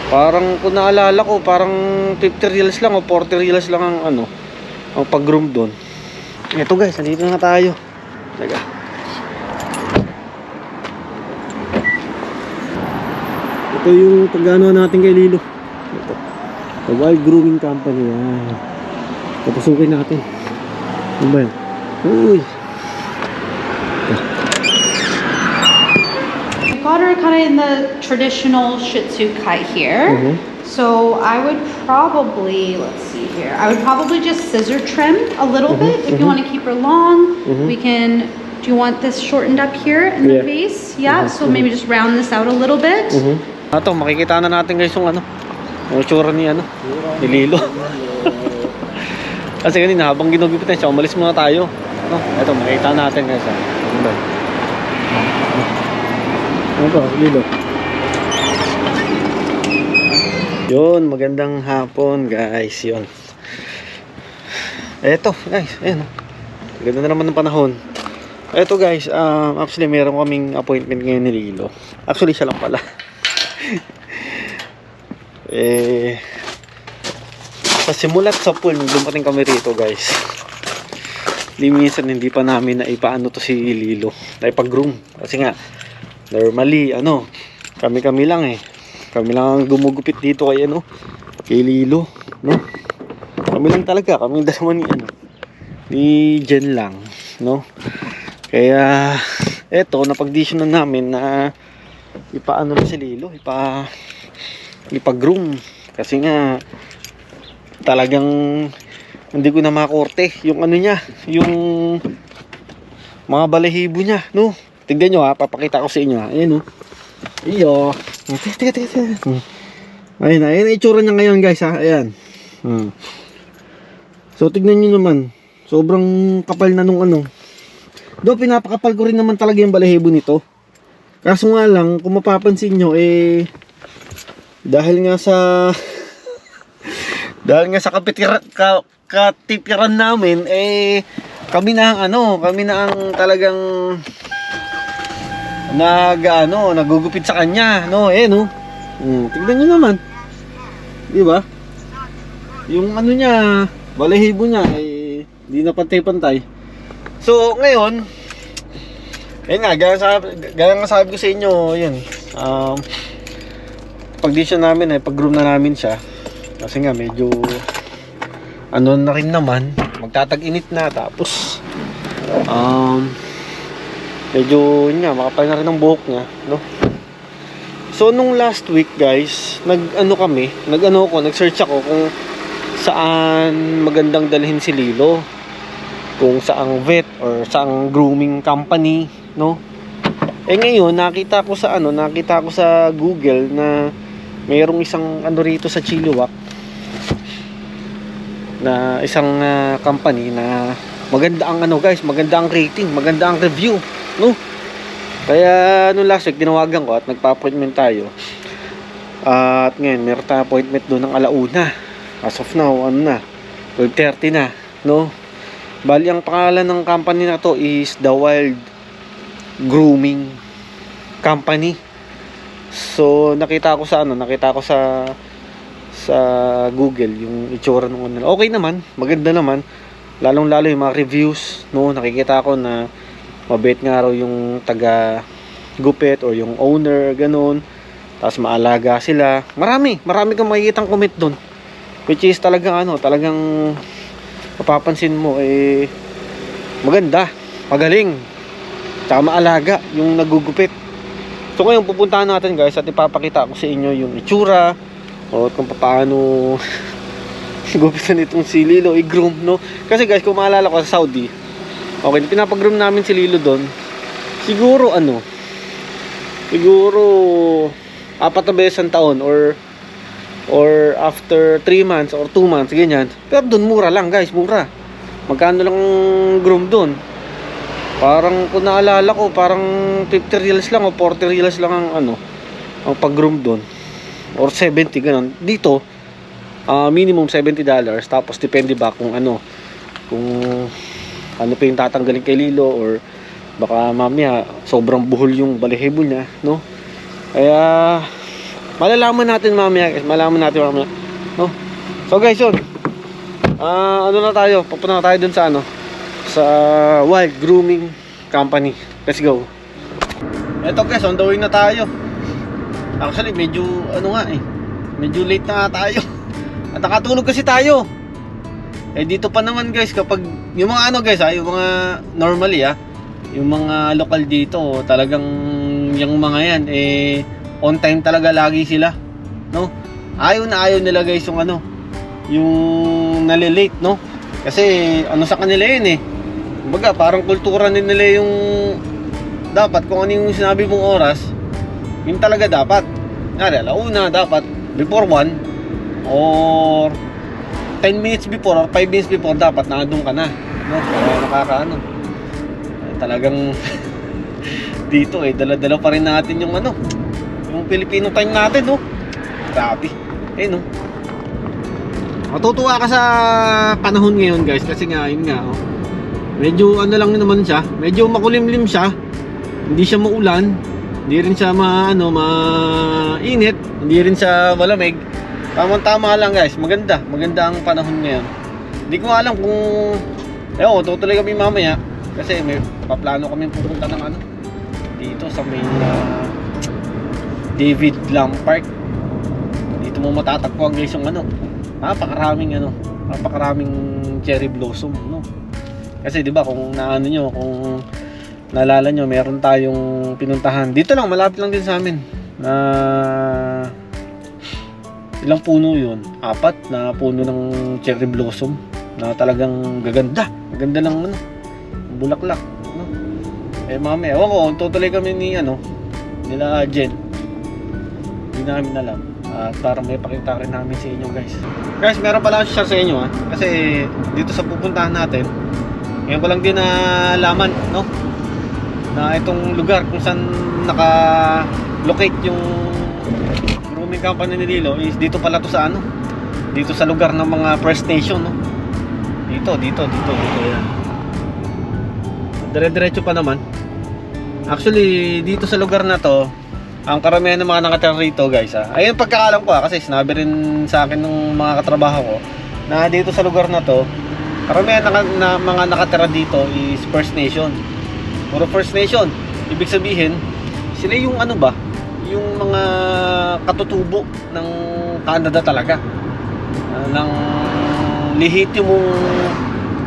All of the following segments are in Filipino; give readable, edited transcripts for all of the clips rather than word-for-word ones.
Parang kung naalala ko, parang 50 reals lang o 40 reals lang ang ano, ang pag-groom doon. Ito guys, nandito na tayo. Teka. Ito yung pag-ano natin kay Lilo. Ito. The Wild Grooming Company. Yan. Papasukin natin. Ano ba yan? Uy. I got her kind of in the traditional Shih Tzu cut here. So I would probably, let's see here, I would probably just scissor trim a little bit if you want to keep her long. We can, do you want this shortened up here in the face? Yeah, so maybe just round this out a little bit. Ito, makikita na natin guys yung ano, yung tsura ni ano, ni Lilo. Kasi kanina habang ginugupitan siya, umalis muna tayo. No? Ito, makikita natin guys. Ano ba? Ano ba, Lilo? Yun, magandang hapon guys. Yun. Eto guys, ayan. Ganda na naman ng panahon. Eto guys, actually meron kaming appointment ngayon ni Lilo. Actually siya lang pala. Sa simulat sa pool, dumating kami rito guys. Minsan hindi pa namin na ipaano to si Lilo, na ipag-groom. Kasi nga, normally, ano, kami lang eh. Kami lang ang gumugupit dito kay ano, kay Lilo, no? Kami lang talaga, kami dalawa ni ano, ni Jen lang, no? Kaya eto, napag-decision na namin na ipaano na si Lilo, ipag-groom. Kasi nga talagang hindi ko na makorte yung ano niya, yung mga balahibo niya, no? Tignan nyo ha, papakita ko sa inyo ha. Ayan, no? Iyo. Teka. Ayun na, ayan ang itsura niya ngayon guys ha. Ayan. So tignan nyo naman, sobrang kapal na nung ano. Do, pinapakapal ko rin naman talaga yung balahibo nito. Kaso nga lang, kung mapapansin nyo, dahil nga sa katipiran namin, kami na ang talagang nagugupit sa kanya, no? No? Tignan nyo naman. Di ba? Yung ano niya, balahibo niya, di na pantay-pantay. So, ngayon, ayun nga, gaya nga sabi ko sa inyo, yun, pag-decision namin pag-groom na namin siya. Kasi nga, medyo, ano na rin naman, magtatag-init na, tapos, medyo, yun nga, makapal na rin ang buhok niya, no? So, nung last week, guys, nag-search ako kung saan magandang dalhin si Lilo. Kung saang vet or saang grooming company, no? Ngayon, nakita ko sa Google na mayroong isang ano rito sa Chilliwack na isang company na maganda ang maganda ang rating, maganda ang review, no? Kaya nung last week tinawagan ko at nagpa-appointment tayo. At ngayon, meron tayong appointment doon ng alauna. As of now, 12:30 na, no? Bali, ang pangalan ng company na to is The Wild Grooming Company. So, nakita ko sa Google yung itsura ng ano. Okay naman, maganda naman. Lalong-lalo yung mga reviews, no? Nakikita ko na mabait nga raw yung taga gupit or yung owner, ganun. Tapos maalaga sila. Marami kang makikitang comment doon. Which is talagang mapapansin mo maganda, magaling, tsaka maalaga yung nagugupit. So ngayon pupuntahan natin guys at ipapakita ko sa inyo yung itsura o kung paano gupitan itong si Lilo i-groom, no? Kasi guys, kung maalala ko sa Saudi, okay, pinapag-groom namin si Lilo doon. Siguro 4 na beses ang taon or after 3 months or 2 months, ganyan. Pero doon mura lang guys, mura. Magkano lang groom doon? Parang kung naalala ko, parang 50 reals lang o 40 reals lang ang pag-groom doon. Or 70, ganun. Dito, minimum $70. Tapos depende ba kung ano pa yung tatanggalin kay Lilo, or baka mamaya sobrang buhol yung balahibo niya, no? Kaya Malalaman natin mamaya guys. No? So guys, yun. Ano na tayo? Papunta na tayo dun sa ano? Sa Wild Grooming Company. Let's go. Eto guys, on the way na tayo. Actually, medyo ano nga eh. Medyo late na nga tayo. At nakatulog kasi tayo. Eh dito pa naman guys, kapag yung mga ano guys, yung mga normally yung mga lokal dito, talagang yung mga yan eh on time talaga lagi sila, no? Ayaw na ayaw nila guys yung ano, yung nalilate, no? Kasi ano sa kanila yun eh. Kumbaga parang kultura din nila yung dapat kung ano yung sinabi mong oras, yun talaga dapat. Ngari, alauna dapat before 1 or 10 minutes before or 5 minutes before dapat naandun ka na, no? Para nakakaano. Talagang dito eh dala-dala pa rin natin yung ano, yung Filipino time natin, no? Grabe. No. Matutuwa ka sa panahon ngayon, guys, kasi nga yun nga, oh. Medyo ano lang naman siya, medyo makulimlim siya. Hindi siya maulan, hindi rin siya mainit, hindi rin siya malamig. Tama-tama lang guys, maganda ang panahon ngayon. Hindi ko alam kung tutuloy kami mamaya kasi may paplano kami pupunta ng ano dito sa may David Lam Park. Dito mo matatagpuan guys yung ano, napakaraming cherry blossom, no? Kasi 'di ba kung naano nyo, kung naalala nyo, meron tayong pinuntahan dito lang, malapit lang din sa amin na ilang puno yun? 4 na puno ng cherry blossom na talagang gaganda. Maganda lang ano, bulaklak, no? Eh mami, ewan ko, tutuloy kami nila Jen. Hindi namin alam. At para may pakita rin namin sa inyo guys. Guys, meron pala ako share sa inyo kasi dito sa pupuntahan natin, ngayon ko lang din nalaman, no? Na itong lugar kung saan naka-locate yung grooming company ni Lilo is dito pala to sa ano, dito sa lugar ng mga First Nation, no? Dito yan. Dire-diretso pa naman. Actually, dito sa lugar na to, ang karamihan ng mga nakatira rito guys, ayun pagkakalam ko kasi sinabi rin sa akin ng mga katrabaho ko na dito sa lugar na to, karamihan na mga nakatira dito is First Nation. Puro First Nation. Ibig sabihin, sila yung ano ba, yung mga katutubo ng Canada talaga, ng lehitimong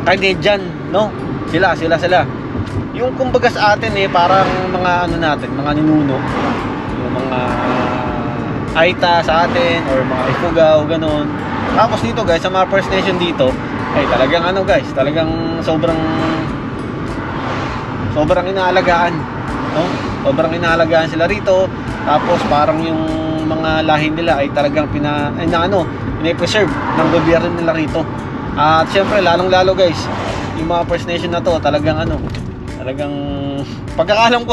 Canadian, no? Sila. Yung kumbaga sa atin parang mga ano natin, mga ninuno, yung mga Aita sa atin or mga Ifugao, ganun. Tapos dito guys, sa mga First Nation dito, ay talagang ano guys, talagang sobrang inaalagaan, no? Sobrang inaalagaan sila rito. Tapos parang yung mga lahi nila ay talagang pina-preserve ng gobyerno nila rito. At syempre lalong-lalo guys, yung mga First Nation na to, talagang pagkakaalam ko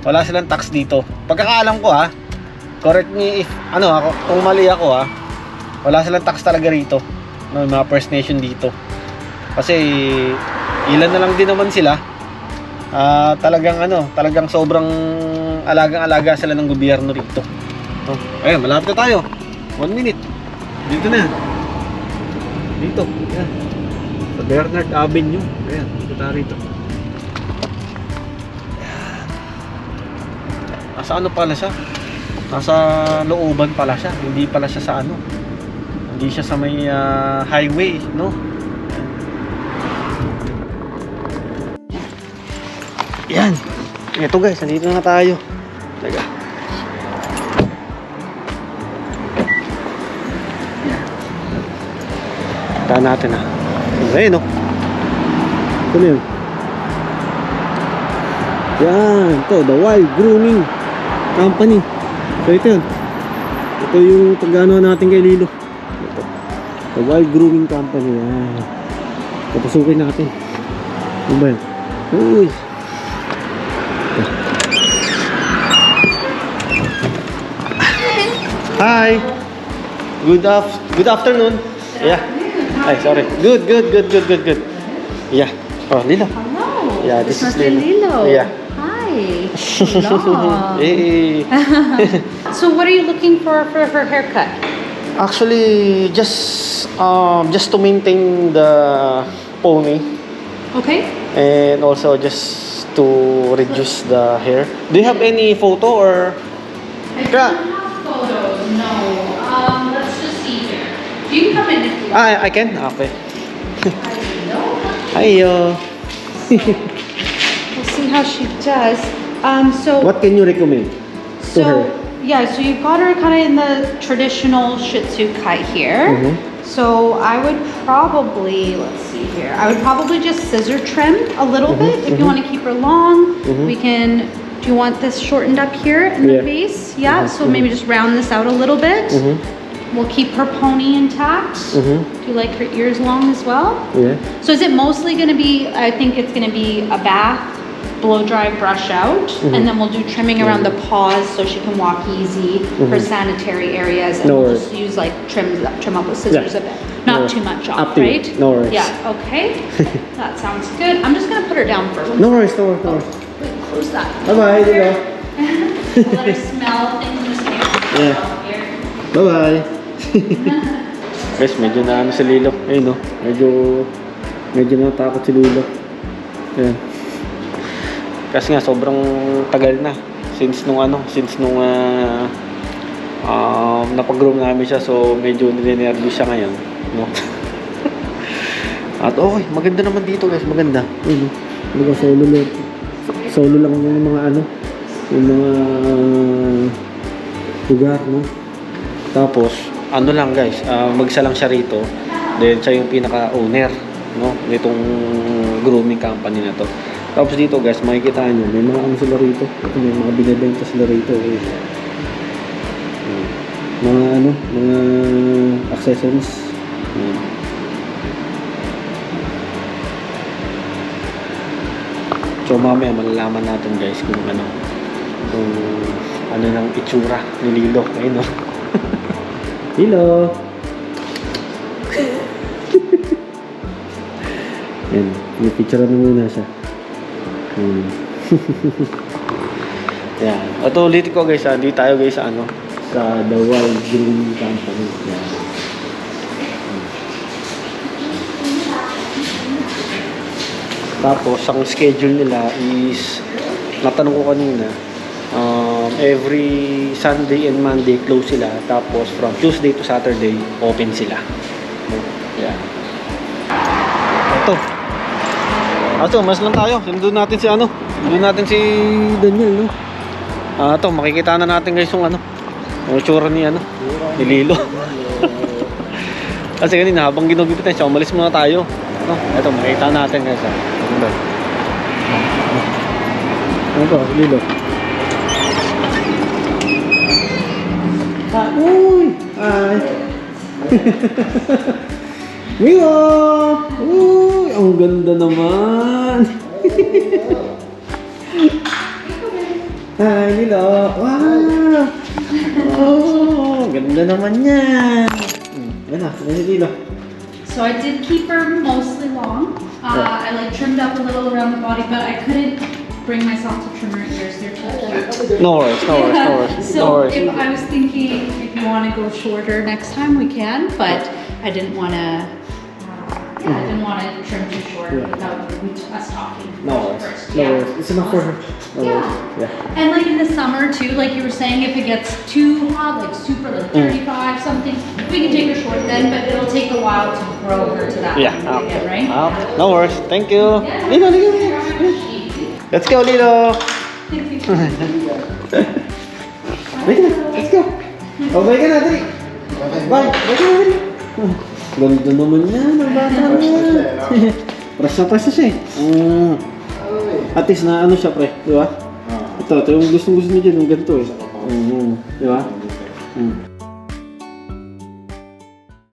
wala silang tax dito. Pagkakaalam ko correct me if kung mali ako wala silang tax talaga rito, no, mga First Nation dito. Kasi ilan na lang din naman sila. Talagang sobrang alagang-alaga sila ng gobyerno rito. No? Ayun, malapit na tayo. 1 minute. Dito na. Dito. Ayan. Sa Bernard Avenue. Ayan, dito tayo rito. Nasa ano pala siya? Nasa looban pala siya. Hindi pala siya sa ano. Hindi siya sa may highway, no? Yan. Ito guys, nandito na tayo. Teka. Taan natin ayun, no? Ito na yun. Yan. Ito, the Wild Grooming Company. So ito yun. Ito yung pag-ano natin kay Lilo. Ito. The Wild Grooming Company. Yan. Papasukin natin. Ano ba yan? Uy. Hi. Good afternoon. Yeah. Ay, sorry. Good. Yeah. Oh, Lilo. Hello. Yeah, this is Mr. Lilo. Lilo. Yeah. Hi. Hi. Hola. Eh, So what are you looking for her haircut? actually, just to maintain the pony Okay. and also just to reduce the hair. Do you have any photo or? I Yeah. don't have photos, no. Let's just see here. You can come in if you want. Ah, I can? Okay. No. Ayo. We'll see how she does. So What can you recommend to her? yeah, so you've got her kind of in the traditional Shih Tzu cut here. Mhm. So I would probably, let's see here, I would probably just scissor trim a little bit if you want to keep her long. We can, do you want this shortened up here in the Yeah. face? Yeah, so maybe just round this out a little bit. We'll keep her pony intact. Do you like her ears long as well? Yeah. So is it mostly going to be, I think it's going to be a bath, blow dry, brush out, and then we'll do trimming around the paws so she can walk easy, her sanitary areas, and No we'll worries. just use like trim up with scissors Yeah. a bit. No Not worries. too much Up off, to you. right? No worries. Yeah, okay. That sounds good. I'm just going to put her down first. No worries, no worries, no worries. Wait, close that. Bye-bye, Lilo. We'll let her smell things in the same Yeah. here. Bye-bye. Guys, medyo na ano si Lilo. Ayun, no? Medyo natakot si Lilo. Ayan. Kasi nga, sobrang tagal na. Since nung napag-groom namin siya. So, medyo ninenervous siya ngayon. No? At okay, maganda naman dito guys. Maganda. Ayun, no? Mga solo lang. Solo lang yung mga yung mga lugar, no? Tapos, ano lang guys, mag-isa lang siya rito. Then, siya yung pinaka-owner, no? Nitong grooming company na to. Tapos dito guys, makikita nyo, may mga ano sila rito. Ito, may mga binibenta sila rito. Eh. Mga accessories. So mamaya malalaman natin guys kung ano ng itsura ni Lilo. Ayun, no? Lilo! Yan, pinipicture na muna siya. Yan. Ito ulit ko guys, hindi tayo guys sa The Wild Grooming Company. Yan. Tapos, ang schedule nila is, natanong ko kanina, every Sunday and Monday close sila. Tapos, from Tuesday to Saturday, open sila. Yeah. Ito, mas lang tayo. Sundin natin si Daniel, no? Ito, makikita na natin guys yung yung itsura ni Lilo. Kasi kanina, habang ginugupitan siya, umalis muna tayo. No? Ito, makikita natin guys. Ito, Lilo. Uy! Ay! Mio! Uy! Ang ganda naman! Hi, Lilo! Wow! Oh! Ganda naman yan! Ano si Lilo? So I did keep her mostly long. I like trimmed up a little around the body, but I couldn't bring myself to trim her ears. They're too old. No worries, no worries, no worries. So No worries. if I was thinking if you want to go shorter next time, we can, but I didn't want to. I didn't want to trim too short without us talking No worries. first. No worries. It's enough for her. No Yeah. worries. Yeah. And like in the summer too, like you were saying, if it gets too hot, like super like 35 something, we can take her short then, but it'll take a while to grow her to that Yeah. point again, right? No worries. Thank you. Yeah. Lilo, Lilo, Lilo. Let's go, Lilo. Bye ka na. Let's go. Oh, bye ka na, dali. Bye. Bye ka na, dali. Ganda naman yan, ang bata na. Press na siya eh. At least na ano siya, pre. Di ba? Ito yung gusto niya dyan, yung ganito eh. Di ba?